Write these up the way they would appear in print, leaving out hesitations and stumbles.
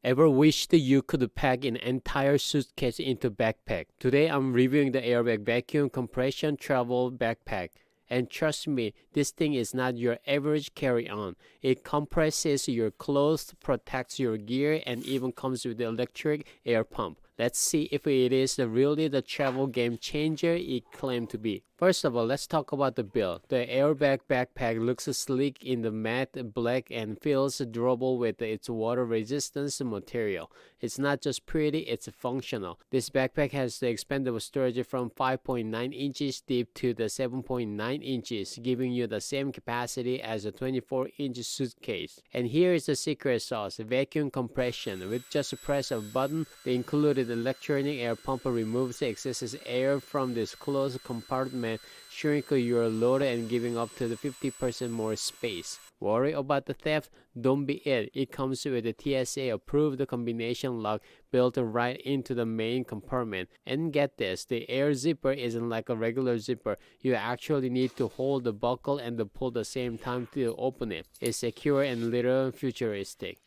Ever wished you could pack an entire suitcase into backpack? Today I'm reviewing the Airback vacuum compression travel backpack. And trust me, this thing is not your average carry-on. It compresses your clothes, protects your gear, and even comes with the electric air pump. Let's see if it is really the travel game changer it claimed to be. First of all, let's talk about the build. The Airback backpack looks sleek in the matte black and feels durable with its water resistance material. It's not just pretty, it's functional. This backpack has the expandable storage from 5.9 inches deep to the 7.9 inches, giving you the same capacity as a 24-inch suitcase. And here is the secret sauce: vacuum compression. With just a press of a button, the included electronic air pump removes excess air from this closed compartment, shrink your load and giving up to the 50% more space. Worry about the theft? Don't be it. It comes with a TSA approved combination lock built right into the main compartment. And get this, the air zipper isn't like a regular zipper. You actually need to hold the buckle and the pull at the same time to open it. It's secure and little futuristic.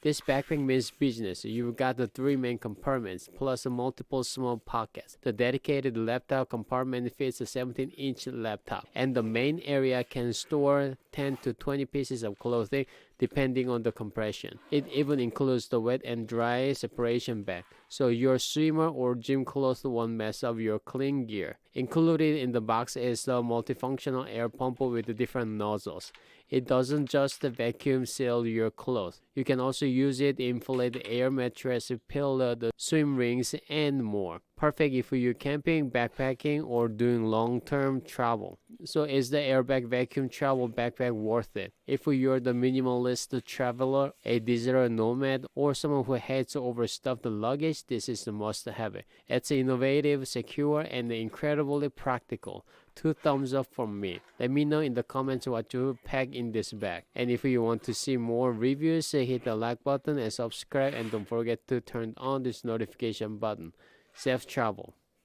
This backpack means business. You've got the 3 main compartments, plus multiple small pockets. The dedicated laptop compartment fits a 17-inch laptop, and the main area can store 10 to 20 pieces of clothing, depending on the compression. It even includes the wet and dry separation bag, so your swimmer or gym clothes won't mess up your clean gear. Included in the box is the multifunctional air pump with different nozzles. It doesn't just vacuum seal your clothes. You can also use it to inflate the air mattress, pillow, the swim rings, and more. Perfect if you're camping, backpacking, or doing long-term travel. So is the Airback vacuum travel backpack worth it? If you're the minimalist traveler, a digital nomad, or someone who hates overstuffed luggage, this is the must-have. It's innovative, secure, and incredibly practical. 2 thumbs up from me. Let me know in the comments what you pack in this bag. And if you want to see more reviews, hit the like button and subscribe, and don't forget to turn on this notification button. Safe travel.